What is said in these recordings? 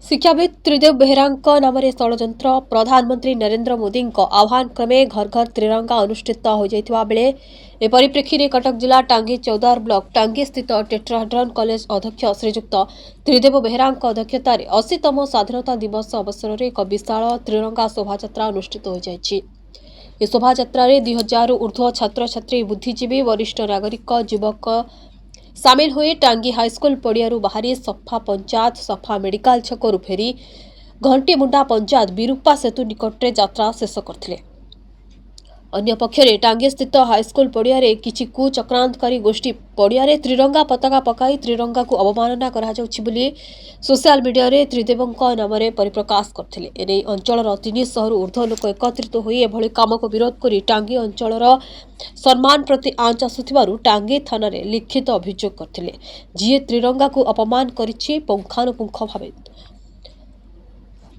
शिक्षाविद त्रिदेव बेहेरा नाम षड्यंत्र प्रधानमंत्री नरेंद्र मोदी आह्वान क्रमे घर घर त्रिरंगा अनुष्ठित हो जाता बेले ए परिप्रेक्षी में कटक जिला टांगी चौदार ब्लॉक टांगी स्थित टेट्राहेड्रन कॉलेज अध्यक्ष श्रीजुक्त त्रिदेव बेहेरा अध्यक्षतार 80तम स्वाधीनता दिवस अवसर में एक विशाल त्रिरंगा शोभायात्रा अनुष्ठित हो जाएगी। इस शोभायात्रा 2000 ऊर्ध्व छात्र छात्री बुद्धिजीवी वरिष्ठ नागरिक युवक सामिल हुए टांगी हाईस्कल पड़ियारू बाहरी सफा पंचायत सफा मेडिकल छकरू फेरी घंटीमुंडा पंचायत विरूपा सेतु निकटरे यात्रा शेष करथिले। अन्य पक्षरे टांगी स्थित हाईस्कल पड़ियारे किछि कुचक्रांतकारी गोष्ठी पड़ियारे त्रिरंगा पताका पकाई त्रिरंगा को अवमानना करा जाउछि बोली सोशल मीडिया रे त्रिदेवଙ୍କ नामरे परिप्रकाश करथिले। एने अंचलर 300 रु ऊर्ध्व लोक एकत्रित होई एभଳି कामको विरोध करी टांगी अंचलर सम्मान प्रति आंच आसुथिबारु टांगी थाना रे लिखित अभियोग करथिले। जिए त्रिरंगा को अपमान करिछि पुंखानुपुंख भावे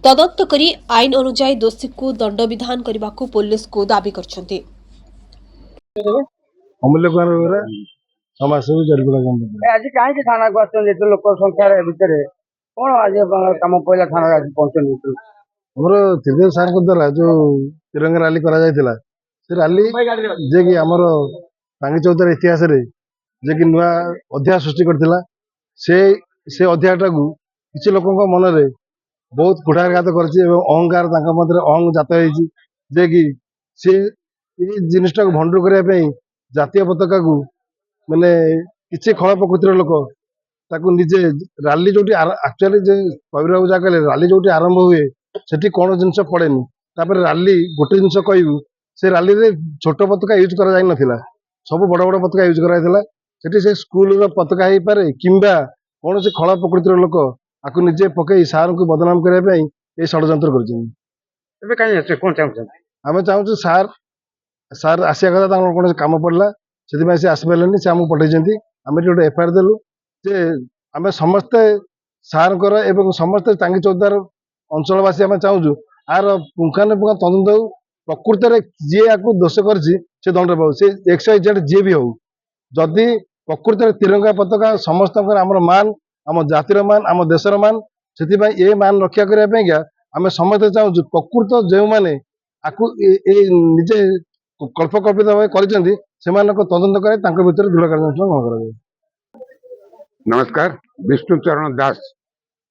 तदंत करी आईन अनुसार दोषी को दंड विधान करने को पुलिस को दाबी करछन्ति। अमूल्य कुमार बेहेरा समाजसेवी जरगुड़ा गांव आज कहीं थाना को आते लोक संख्यार भितर कौन आज कम पहला थाना आज पहुंचनी हमर त्रिदेव सार द्वारा जो तिरंगा रैली करा जायतिला से रैली जे कि हमर टांगी चौधर इतिहास रे जे कि नुआ अध्याय सृष्टि करथिला से अध्यायटा को किछि लोकक मन रे बहुत कुठारघात करछि एवं अहंकार तांका मध्य अहंग जात होइछि जे कि से ए जिनिसटा को भंडूर करिया पई जातीय पताका को माने किछि खळ प्रकृतिर लोक ताकू निजे रैली जोटी एक्चुअली जे कविराबू जा कहले रैली जोटी आरंभ हुए सेठी कोन जिंस पड़ेनी तापर रैली गोटे जिंस कहू से रैली रे छोट पताका यूज करा जाय नथिला सब बड़ बड़ पताका यूज करा जायतिला सेठी से स्कूल रो पताका हेई पारे किंबा कोन से खळ प्रकृतिर लोक आकु निजे पकई सार को बदनाम करने पे ये षड्यंत्र आम चाहूँ सार सार आसिया कथा कौन कम पड़ा से आसपारे से आमको पठे आम गोटे एफआईआर देलु जे आम समस्ते सार समस्ते टांगी चौदार अंचलवासी आम चाहूँ आर पुंखानुपुंख तदंत हो प्रकृत में जी आपको दोष कर दंड पाऊ से एक्सवाइजेड जी भी हो जदि प्रकृत में तिरंगा पताका समस्त मान आम जातिर मान आम देशर मान से ये मान रक्षा करने आम समस्ते चाहूँ प्रकृत जो मैंने निजे कल्पकल्पित भाव कर तदंत कर भर दृढ़ कार्यानुष्ठान ग्रहण कर। नमस्कार, विष्णुचरण दास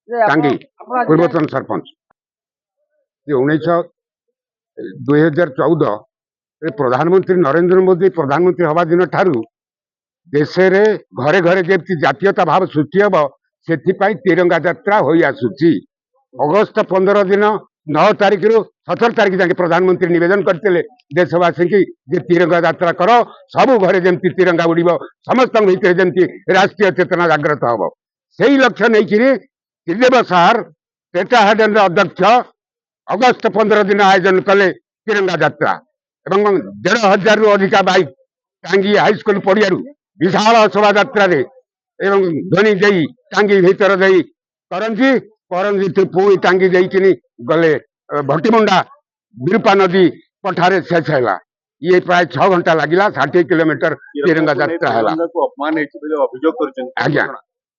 टांगी पूर्वतन सरपंच 2014 प्रधानमंत्री नरेंद्र मोदी प्रधानमंत्री हवा दिन ठारू देश रे घरे घरे जमी जातीयता भाव सृष्टि हम से तिरंगा यात्रा हो आसुची। अगस्त 15 दिन 9 तारिख रु 17 तारिख जाके प्रधानमंत्री निवेदन करते देशवासी की जे तिरंगा यात्रा कर सब घरे जमी तिरंगा उड़ब समस्त भीतर जमी राष्ट्रीय चेतना जागृत हम से लक्ष्य नहीं त्रिदेव सार टेट्राहेड्रन अध्यक्ष अगस्त 15 दिन आयोजन कले तिरंगा यात्रा एवं 1500 रु अधिका बाइक टांगी हाईस्कल पड़ियारू विशाल शोभा यात्रा एवं ध्वनि दे टांगी भीतर दे करंजी पुई टांगी देकिनी गले भट्टीमुंडा विरूपा नदी पठारे शेष है। ये प्राय 6 घंटा लगिला 60 किलोमीटर तिरंगा यात्रा है। आज्ञा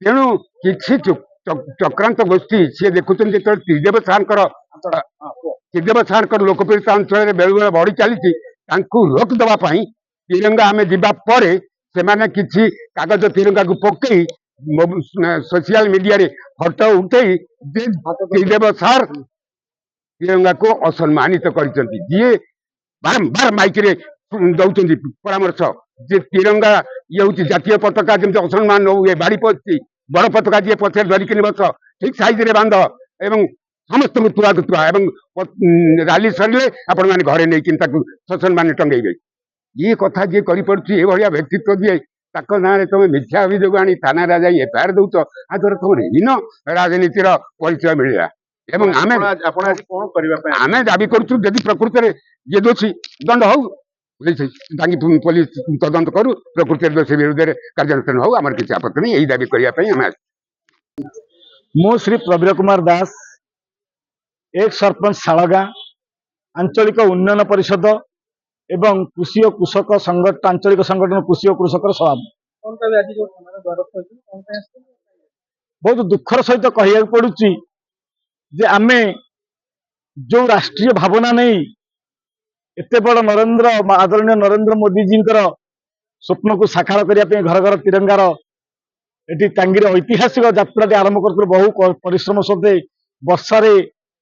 तेणु किसी चक्रांत गोष्ठी सी देखुं जो त्रिदेव सार लोकप्रियता अंचल बेले बेले बढ़ी चली रोक देवाई तिरंगा आम जावा से माने किसी कागज तिरंगा को पकई सोशल मीडिया रे फोटो उठे त्रिदेव सार तिरंगा को असम्मानित करछंती जी बारंबार माइक रे दउछंती परामर्श जे तिरंगा ये हूँ जातीय पताका जमी असम्मान न हुए बाड़ी पची बड़ पताका जी पचे धरिकी बस ठीक साइज रे बांध एवं समस्त तुआ रैली सरले आपण मैंने घरे नहीं ससम्मान टंगेबे ये कथा जी कर व्यक्तित्व जी ना तुम मिथ्या अभियोग आनी थाना जा एफआईआर दौच आ द्वारा तुम हीन राजनीतिर परिचय मिलला एवं आम दाबी करूँ जदि प्रकृत में ये दोषी दंड हो पुलिस तदंत करू प्रकृत दोषी विरुद्ध कार्यानुष्ठान हो आम किसी आपत्ति नहीं यही दाबी करने। मु श्री प्रवीर कुमार दास एक सरपंच शालगा आंचलिक उन्नयन परिषद एवं कृषि और कृषक संगठन आंचलिक संगठन कृषि और कृषक सभापति बहुत दुखर सहित कह पड़ुची जे आमे जो राष्ट्रीय भावना नहीं एते बड़ आदरणीय नरेंद्र मोदी जी स्वप्न को साकार करने घर घर तिरंगार एटी टांगी ऐतिहासिक यात्रा आरंभ कर बहु परिश्रम सत्वे वर्षारे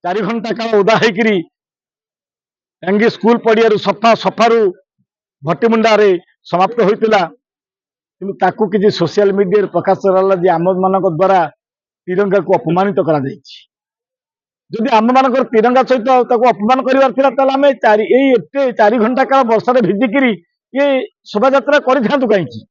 4 घंटा काल ओदा होकरी टांगी स्कूल पड़िया सफा सफारू भट्टीमुंडा समाप्त होता ताकू किसी सोशल मीडिया प्रकाश कराला जे आम मान द्वारा तिरंगा को अपमानित करा जदि आम मान तिरंगा सहित अपमान कर 4 घंटा काल वर्षा भिजिकी ये शोभा यात्रा करूँ कहीं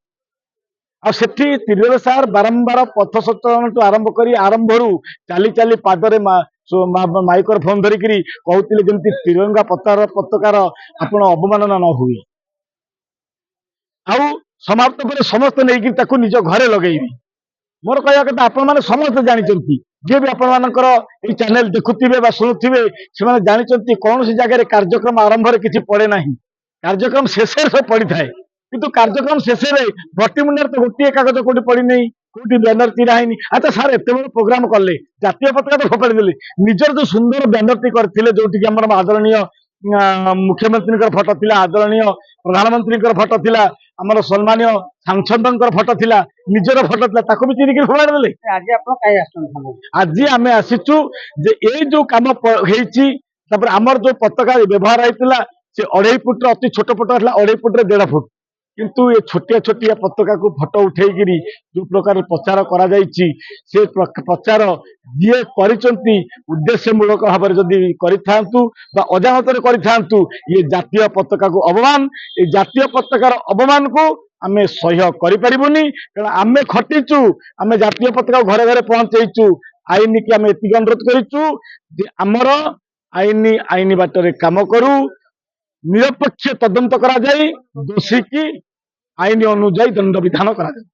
आठी त्रिवेद सार बारंबार पथ सचलन आरंभ कर आरंभरू चाली चाली पादरे माइक्रोफोन धरिकी कहते जमी तिरंगा पताकार आपण अवमानना न हुए आउ समाप्त पर समस्त नहीं निज घरे लगेबी मोर कहया कथा आपण माने समस्त जानते जे भी आपण मानकर ये चैनल देखुवे शुणुवे से जानते कौन सी जगह कार्यक्रम आरंभ किसी पड़े ना कार्यक्रम शेष सब पड़ी थाए किंतु कार्यक्रम शेष भट्टीमुंडार तो गोटे कागज कौटी पड़ी नहीं कौटी बैनर चिरा है अच्छा सार एत बड़ प्रोग्राम कले जातीय पताका तो फोपाड़ी देले निजर जो सुंदर बैनर करते जो आदरणीय मुख्यमंत्री फोटो थिला आदरणीय प्रधानमंत्री फोटो थिला आमर सम्मानीय सांसद फोटो थिला निजर फोटो थिला ताको भी चिरिकी फोपाड़ी देले आज आम आसीचु जे ए जो काम हेची आमर जो पताका व्यवहार होता से 2.5 फुट अति छोट पताका 2.5 फुट 1.5 फुट किंतु ये छोटिया छोटिया पताका को फोटो उठेगी जो प्रकार प्रचार करा जायछि से प्रचार जी करिसंती उद्देश्यमूलक भाव जदि करिथांतु बा अजानत करिथांतु ये जातीय पताका को अवमान ये जातीय पताकार अवमान को आमे सह्य करि परिबुनी कारण आमे खटिचु आमे जातीय पताका घरे घरे पहुंचैचु आईन की आमे एतिक अनुरोध करिचु जे हमर आईनी बाटरे काम करू निरपेक्ष तदंत करा जाए दोषी की आईन अनुଯାयी दंड विधान करा जाए।